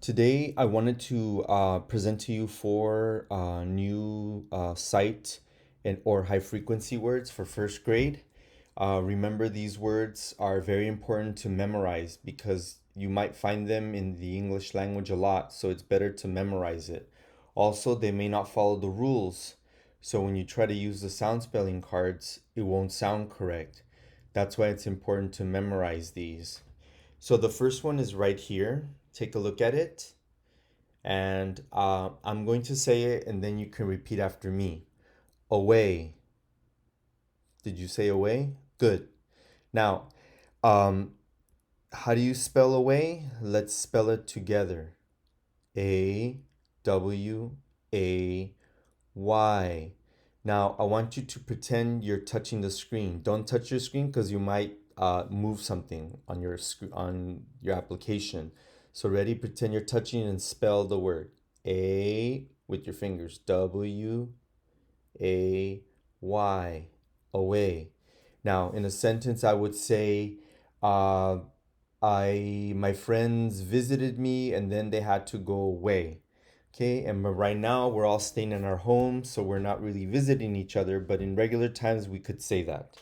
Today, I wanted to present to you four new sight and or high frequency words for first grade. Remember, these words are very important to memorize because you might find them in the English language a lot, so it's better to memorize it. Also, they may not follow the rules, so when you try to use the sound spelling cards, it won't sound correct. That's why it's important to memorize these. So the first one is right here. Take a look at it. And I'm going to say it and then you can repeat after me. Away. Did you say away? Good. Now, um, how do you spell away? Let's spell it together. A-W-A-Y. Now, I want you to pretend you're touching the screen. Don't touch your screen because you might move something on on your application. So ready? Pretend you're touching and spell the word A with your fingers. W-A-Y. Away. Now, in a sentence, I would say, uh, my friends visited me and then they had to go away. Okay, and right now we're all staying in our homes, so we're not really visiting each other, but in regular times we could say that.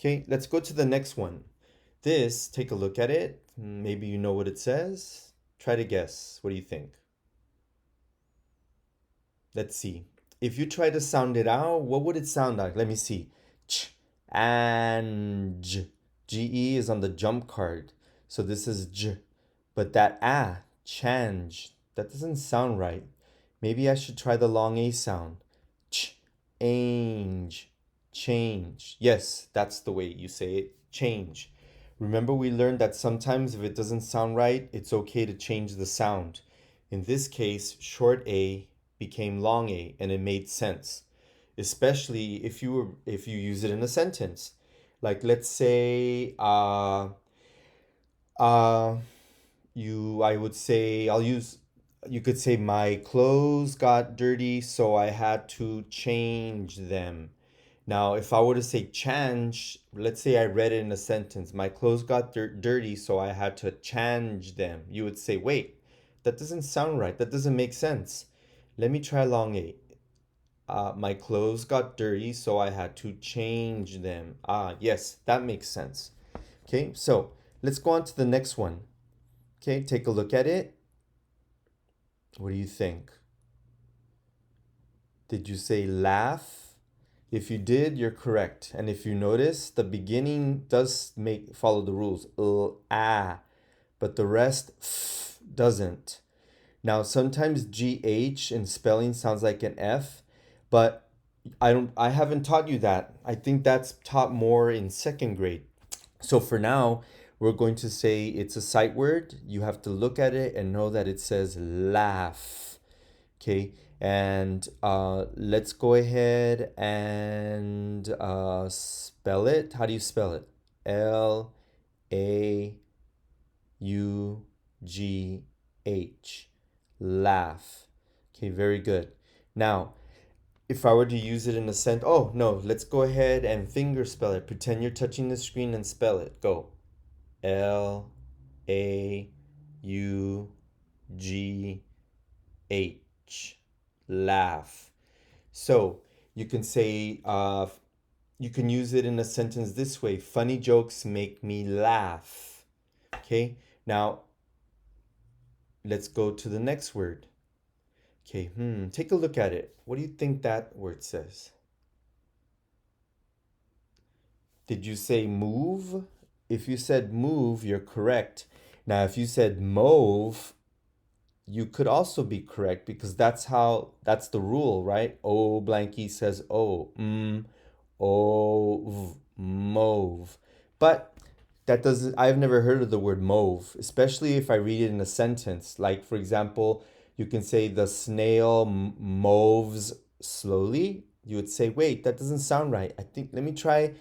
Okay, let's go to the next one. This, take a look at it. Maybe you know what it says. Try to guess. What do you think? Let's see. If you try to sound it out, what would it sound like? Let me see. Ch and j. GE is on the jump card. So this is j. But that change, that doesn't sound right. Maybe I should try the long A sound. Change. Change. Yes, that's the way you say it. Change. Remember, we learned that sometimes if it doesn't sound right, it's okay to change the sound. In this case, short A became long A and it made sense. Especially if you use it in a sentence. Like let's say uh I would say you could say my clothes got dirty so I had to change them. Now, if I were to say change, let's say I read it in a sentence, my clothes got dirty so I had to change them. You would say, wait, that doesn't sound right. That doesn't make sense. Let me try long eight. My clothes got dirty so I had to change them. Yes, that makes sense. Okay, so let's go on to the next one. Okay, take a look at it. What do you think? Did you say laugh? If you did, you're correct. And if you notice, the beginning does follow the rules. But the rest doesn't. Now, sometimes GH in spelling sounds like an F, but I haven't taught you that. I think that's taught more in second grade. So for now, we're going to say it's a sight word. You have to look at it and know that it says laugh. Okay, and let's go ahead and spell it. How do you spell it? L-A-U-G-H. Laugh. Okay, very good. Now, if I were to use it in a sentence, oh no, let's go ahead and finger spell it. Pretend you're touching the screen and spell it. Go. L-A-U-G-H. Laugh. So you can say, you can use it in a sentence this way: funny jokes make me laugh. Okay, now let's go to the next word. Okay, take a look at it. What do you think that word says? Did you say move? If you said move, you're correct. Now, if you said mauve, you could also be correct because that's the rule, right? O blanky says O. Mauve. But that doesn't, I've never heard of the word mauve, especially if I read it in a sentence. Like, for example, you can say the snail moves slowly. You would say, wait, that doesn't sound right. Let me try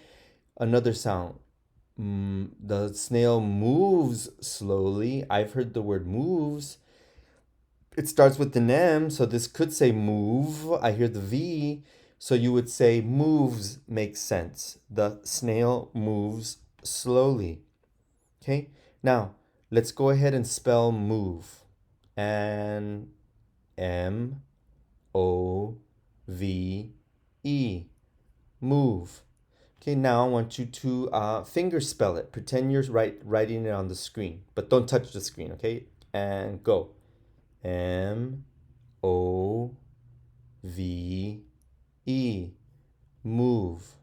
another sound. The snail moves slowly. I've heard the word moves. It starts with an M, so this could say move. I hear the V, so you would say moves makes sense. The snail moves slowly. Okay, now let's go ahead and spell move. and M-O-V-E. Move. Okay, now I want you to finger spell it. Pretend you're writing it on the screen, but don't touch the screen, okay? And go. M-O-V-E. Move.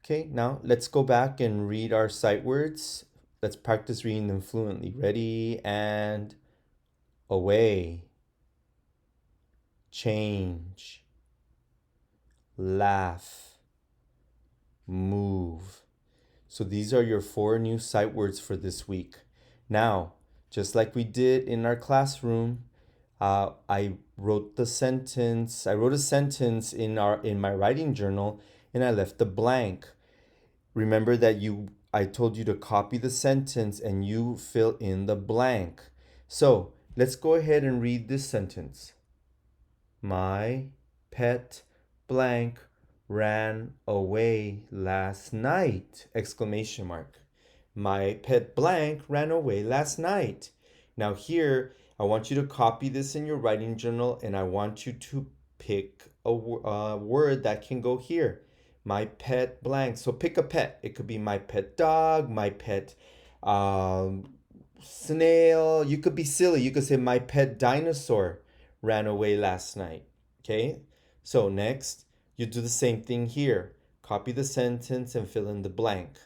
Okay, now let's go back and read our sight words. Let's practice reading them fluently. Ready and away. Change. Laugh. Move. So these are your 4 new sight words for this week. Now, just like we did in our classroom, I wrote a sentence in my writing journal, and I left a blank. Remember that I told you to copy the sentence and you fill in the blank. So let's go ahead and read this sentence. My pet blank ran away last night! Exclamation mark. My pet blank ran away last night. Now here, I want you to copy this in your writing journal, and I want you to pick a word that can go here. My pet blank. So pick a pet. It could be my pet dog, my pet snail. You could be silly. You could say my pet dinosaur ran away last night. Okay? So next, you do the same thing here. Copy the sentence and fill in the blank.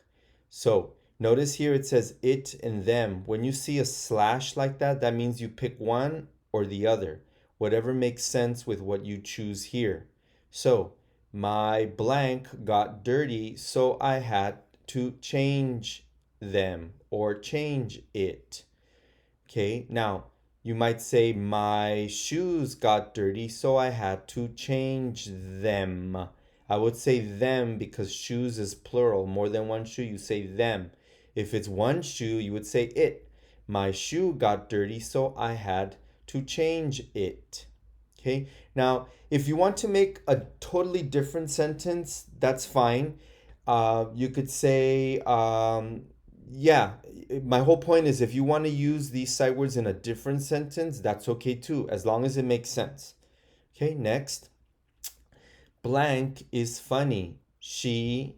So notice here it says it and them. When you see a slash like that, that means you pick one or the other. Whatever makes sense with what you choose here. So my blank got dirty, so I had to change them or change it. Okay, now you might say my shoes got dirty, so I had to change them. I would say them because shoes is plural. More than one shoe, you say them. If it's one shoe, you would say it. My shoe got dirty, so I had to change it. Okay, now if you want to make a totally different sentence, that's fine. You could say, yeah, my whole point is if you want to use these sight words in a different sentence, that's okay too, as long as it makes sense. Okay, next. Blank is funny. He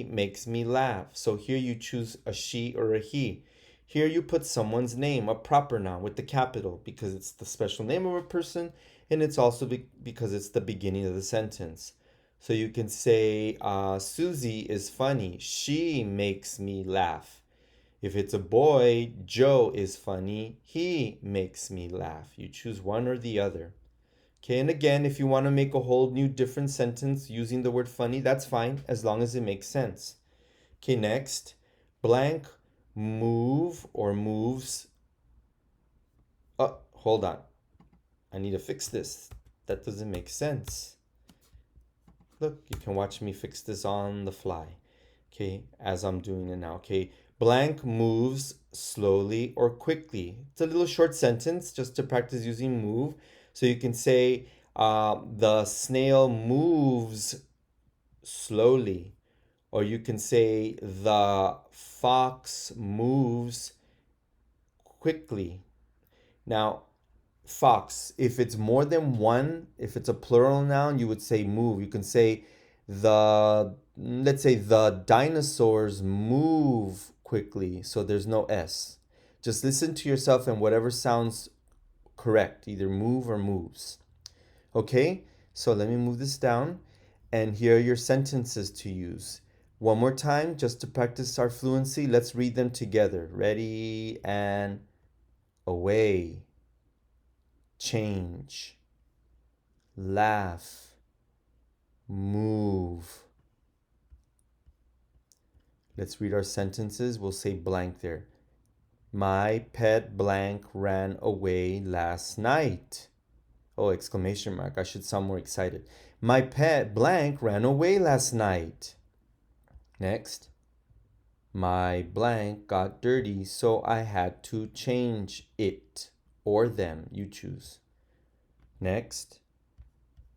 makes me laugh. So here you choose a she or a he. Here you put someone's name, a proper noun with the capital, because it's the special name of a person, and it's also because it's the beginning of the sentence. So you can say, Susie is funny. She makes me laugh. If it's a boy, Joe is funny. He makes me laugh. You choose one or the other. Okay, and again, if you want to make a whole new different sentence using the word funny, that's fine, as long as it makes sense. Okay, next. Blank move or moves. Oh, hold on. I need to fix this. That doesn't make sense. Look, you can watch me fix this on the fly. Okay, as I'm doing it now. Okay, blank moves slowly or quickly. It's a little short sentence just to practice using move. So you can say, the snail moves slowly. Or you can say, the fox moves quickly. Now, fox, if it's more than one, if it's a plural noun, you would say move. You can say, let's say the dinosaurs move quickly. So there's no S. Just listen to yourself and whatever sounds correct, either move or moves. Okay, so let me move this down, and here are your sentences to use. One more time, just to practice our fluency, let's read them together. Ready and away. Change. Laugh. Move. Let's read our sentences. We'll say blank there. My pet blank ran away last night. Oh, exclamation mark. I should sound more excited. My pet blank ran away last night. Next. My blank got dirty, so I had to change it or them. You choose. Next.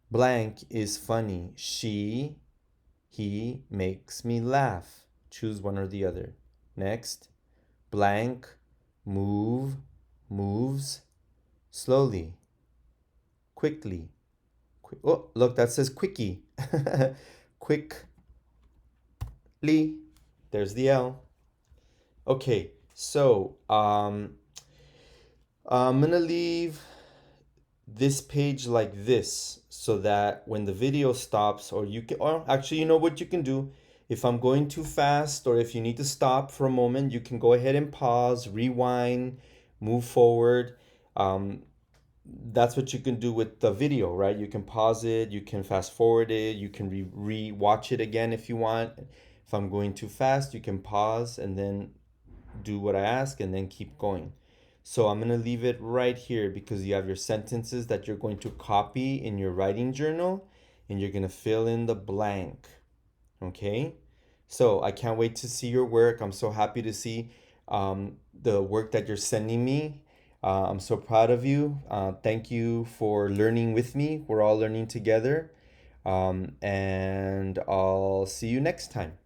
Blank is funny. He makes me laugh. Choose one or the other. Next. Blank moves slowly, quickly. Oh, look, that says quickie. Quickly. There's the L. Okay, so I'm gonna leave this page like this so that when the video stops, or you can, or actually, you know what you can do? If I'm going too fast or if you need to stop for a moment, you can go ahead and pause, rewind, move forward. Um, that's what you can do with the video, right? You can pause it, you can fast forward it, you can re-watch it again if you want. If I'm going too fast, you can pause and then do what I ask and then keep going. So I'm going to leave it right here because you have your sentences that you're going to copy in your writing journal and you're going to fill in the blank. Okay? So I can't wait to see your work. I'm so happy to see the work that you're sending me. I'm so proud of you. Thank you for learning with me. We're all learning together. And I'll see you next time.